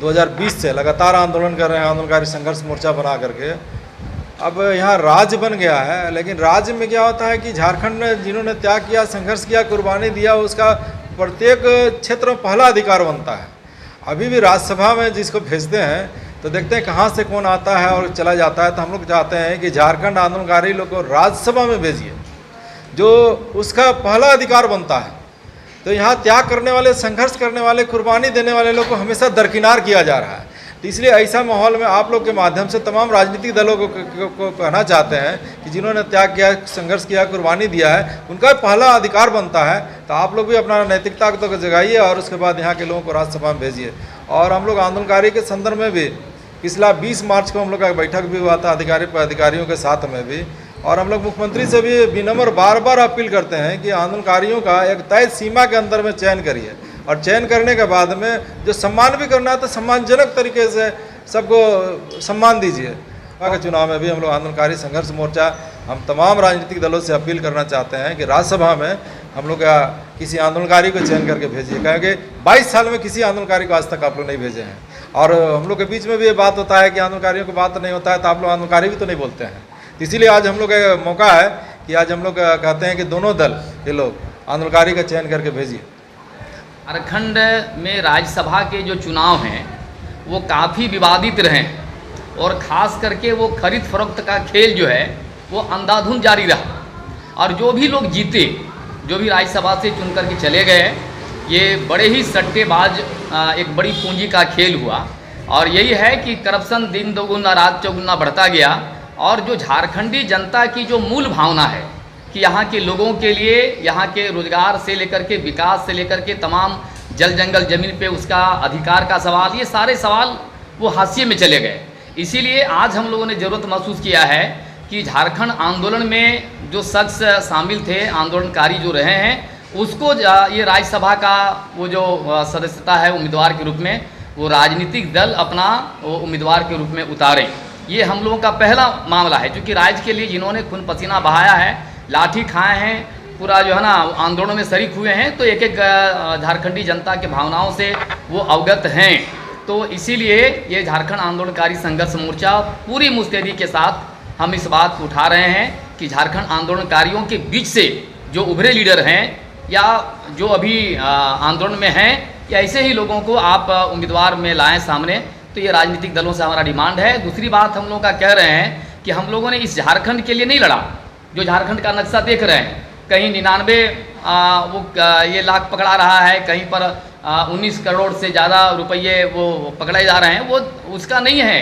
2020 से लगातार आंदोलन कर रहे हैं, आंदोलनकारी संघर्ष मोर्चा बना करके। अब यहाँ राज्य बन गया है, लेकिन राज्य में क्या होता है कि झारखंड में जिन्होंने त्याग किया, संघर्ष किया, कुर्बानी दिया, उसका प्रत्येक क्षेत्र में पहला अधिकार बनता है। अभी भी राज्यसभा में जिसको भेजते हैं तो देखते हैं कहाँ से कौन आता है और चला जाता है। तो हम लोग चाहते हैं कि झारखंड आंदोलनकारी लोग को राज्यसभा में भेजिए, जो उसका पहला अधिकार बनता है। तो यहाँ त्याग करने वाले, संघर्ष करने वाले, कुर्बानी देने वाले लोग को हमेशा दरकिनार किया जा रहा है। तो इसलिए ऐसा माहौल में आप लोग के माध्यम से तमाम राजनीतिक दलों को कहना चाहते हैं कि जिन्होंने त्याग किया, संघर्ष किया, कुर्बानी दिया है, उनका पहला अधिकार बनता है। तो आप लोग भी अपना नैतिकता को जगाइए और उसके बाद यहाँ के लोगों को राज्यसभा में भेजिए। और हम लोग आंदोलनकारी के संदर्भ में भी पिछला 20 मार्च को हम लोग का बैठक भी हुआ था अधिकारियों के साथ में भी, और हम लोग मुख्यमंत्री से भी विनम्र बार बार अपील करते हैं कि आंदोलनकारियों का एक तय सीमा के अंदर में चयन करिए, और चयन करने के बाद में जो सम्मान भी करना है तो सम्मानजनक तरीके से सबको सम्मान दीजिए। के चुनाव में भी हम लोग आंदोलनकारी संघर्ष मोर्चा हम तमाम राजनीतिक दलों से अपील करना चाहते हैं कि राज्यसभा में हम लोग किसी आंदोलनकारी को चयन करके भेजिए, क्योंकि 22 साल में किसी आंदोलनकारी को आज तक आप लोग नहीं भेजे हैं। और हम लोग के बीच में भी ये बात होता है कि आंदोलनकारियों को बात नहीं होता है, तो आप लोग आंदोलनकारी भी तो नहीं बोलते हैं। इसीलिए आज हम लोग का मौका है कि आज हम लोग कहते हैं कि दोनों दल के लोग आंदोलनकारी का चयन करके भेजिए। झारखंड में राज्यसभा के जो चुनाव हैं वो काफ़ी विवादित रहे, और ख़ास करके वो खरीद फरोख्त का खेल जो है वो अंधाधुंध जारी रहा। और जो भी लोग जीते, जो भी राज्यसभा से चुन करके चले गए, ये बड़े ही सट्टेबाज एक बड़ी पूंजी का खेल हुआ। और यही है कि करप्शन दिन दोगुना रात चौगुना बढ़ता गया। और जो झारखंडी जनता की जो मूल भावना है कि यहाँ के लोगों के लिए, यहाँ के रोजगार से लेकर के विकास से लेकर के तमाम जल जंगल ज़मीन पे उसका अधिकार का सवाल, ये सारे सवाल वो हाशिए में चले गए। इसीलिए आज हम लोगों ने ज़रूरत महसूस किया है कि झारखंड आंदोलन में जो शख्स शामिल थे, आंदोलनकारी जो रहे हैं, उसको ये राज्यसभा का वो जो सदस्यता है उम्मीदवार के रूप में, वो राजनीतिक दल अपना वो उम्मीदवार के रूप में उतारें। ये हम लोगों का पहला मामला है, क्योंकि राज्य के लिए जिन्होंने खून पसीना बहाया है, लाठी खाए हैं, पूरा जो है ना आंदोलन में शरीक हुए हैं, तो एक एक झारखंडी जनता के भावनाओं से वो अवगत हैं। तो इसीलिए ये झारखंड आंदोलनकारी संघर्ष मोर्चा पूरी मुस्तैदी के साथ हम इस बात को उठा रहे हैं कि झारखंड आंदोलनकारियों के बीच से जो उभरे लीडर हैं या जो अभी आंदोलन में हैं, या ऐसे ही लोगों को आप उम्मीदवार में लाएं सामने। तो ये राजनीतिक दलों से हमारा डिमांड है। दूसरी बात हम लोग का कह रहे हैं कि हम लोगों ने इस झारखंड के लिए नहीं लड़ा। जो झारखंड का नक्शा देख रहे हैं, कहीं 99 ये लाख पकड़ा रहा है, कहीं पर 19 करोड़ से ज़्यादा रुपये वो पकड़े जा रहे हैं, वो उसका नहीं है।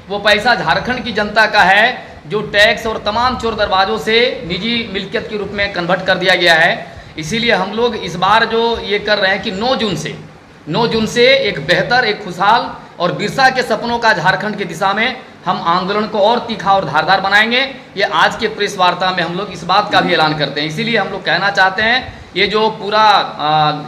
वो पैसा झारखंड की जनता का है, जो टैक्स और तमाम चोर दरवाजों से निजी मिल्कियत के रूप में कन्वर्ट कर दिया गया है। इसीलिए हम लोग इस बार जो ये कर रहे हैं कि 9 जून से एक बेहतर, एक खुशहाल और बिरसा के सपनों का झारखंड की दिशा में हम आंदोलन को और तीखा और धारदार बनाएंगे। ये आज के प्रेस वार्ता में हम लोग इस बात का भी ऐलान करते हैं। इसीलिए हम लोग कहना चाहते हैं, ये जो पूरा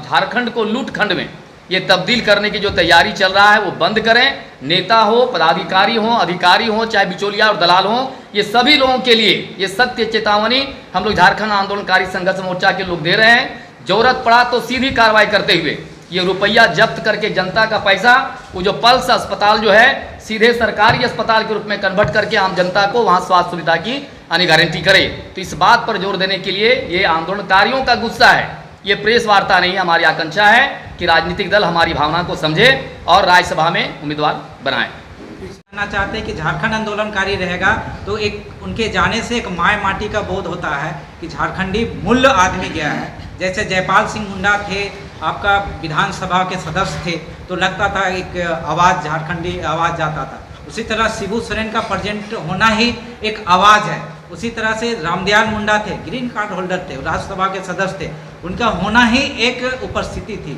झारखंड को लूटखंड में ये तब्दील करने की जो तैयारी चल रहा है वो बंद करें। नेता हो, पदाधिकारी हो, अधिकारी हो, चाहे बिचौलिया और दलाल हो, ये सभी लोगों के लिए ये सत्य चेतावनी हम लोग झारखंड आंदोलनकारी संघर्ष मोर्चा के लोग दे रहे हैं। जरूरत पड़ा तो सीधी कार्रवाई करते हुए ये रुपया जब्त करके जनता का पैसा, वो जो पल्स अस्पताल जो है सीधे सरकारी अस्पताल के रूप में कन्वर्ट करके आम जनता को वहाँ स्वास्थ्य सुविधा की आनी गारंटी करे। तो इस बात पर जोर देने के लिए ये आंदोलनकारियों का गुस्सा है, ये प्रेस वार्ता नहीं। हमारी आकांक्षा है कि राजनीतिक दल हमारी भावना को समझे और राज्यसभा में उम्मीदवार बनाएं। कहना चाहते हैं कि झारखंड आंदोलनकारी रहेगा तो एक उनके जाने से एक माय माटी का बोध होता है कि झारखंडी मूल्य आदमी गया है। जैसे जयपाल सिंह मुंडा थे, आपका विधानसभा के सदस्य थे, तो लगता था एक आवाज़, झारखंडी आवाज़ जाता था। उसी तरह शिबू सोरेन का प्रेजेंट होना ही एक आवाज़ है। उसी तरह से रामदयाल मुंडा थे, ग्रीन कार्ड होल्डर थे, राज्यसभा के सदस्य थे, उनका होना ही एक उपस्थिति थी।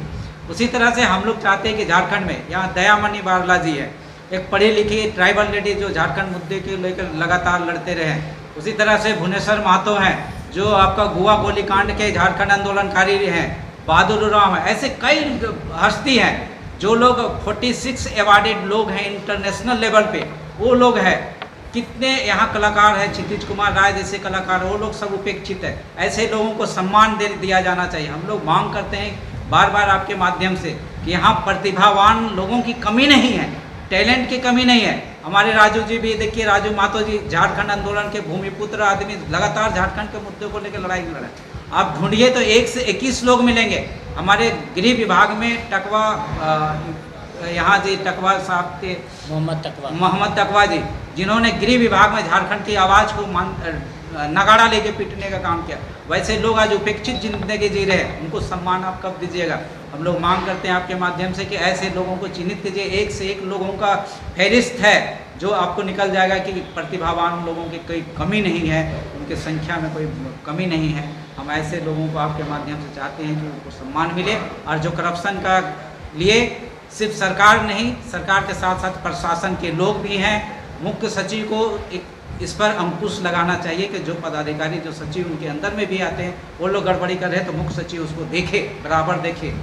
उसी तरह से हम लोग चाहते हैं कि झारखंड में, यहाँ दयामणि बारला जी है, एक पढ़ी लिखी ट्राइबल लेडी जो झारखंड मुद्दे के लेकर लगातार लड़ते रहे। उसी तरह से भुवनेश्वर महतो हैं, जो आपका गोवा गोलीकांड के झारखंड आंदोलनकारी हैं। बहादुर राव है, ऐसे कई हस्ती हैं जो लोग 46 अवार्डेड लोग हैं इंटरनेशनल लेवल पे, वो लोग हैं। कितने यहाँ कलाकार हैं, क्षितिज कुमार राय जैसे कलाकार, वो लोग सब उपेक्षित है। ऐसे लोगों को सम्मान दिया जाना चाहिए। हम लोग मांग करते हैं बार बार आपके माध्यम से कि यहाँ प्रतिभावान लोगों की कमी नहीं है, टैलेंट की कमी नहीं है। हमारे राजू जी भी देखिए, राजू मातो जी झारखंड आंदोलन के भूमिपुत्र आदमी, लगातार झारखंड के मुद्दे को लेकर लड़ाई लड़ रहे हैं। आप ढूंढिए तो 1 से 21 लोग मिलेंगे। हमारे गृह विभाग में टकवा यहाँ जी टकवा साहब थे, मोहम्मद तकवा जी, जिन्होंने गृह विभाग में झारखंड की आवाज़ को नगाड़ा लेके पीटने का काम किया। वैसे लोग आज उपेक्षित जिंदगी जी रहे हैं, उनको सम्मान आप कब दीजिएगा? हम लोग मांग करते हैं आपके माध्यम से कि ऐसे लोगों को चिन्हित कीजिए। 1 से 1 लोगों का फहरिस्त है जो आपको निकल जाएगा कि प्रतिभावान लोगों की कोई कमी नहीं है, उनकी संख्या में कोई कमी नहीं है। हम ऐसे लोगों को आपके माध्यम से चाहते हैं कि उनको सम्मान मिले। और जो करप्शन का लिए सिर्फ सरकार नहीं, सरकार के साथ साथ प्रशासन के लोग भी हैं। मुख्य सचिव को इस पर अंकुश लगाना चाहिए कि जो पदाधिकारी, जो सचिव उनके अंदर में भी आते हैं, वो लोग गड़बड़ी कर रहे हैं तो मुख्य सचिव उसको देखे, बराबर देखे।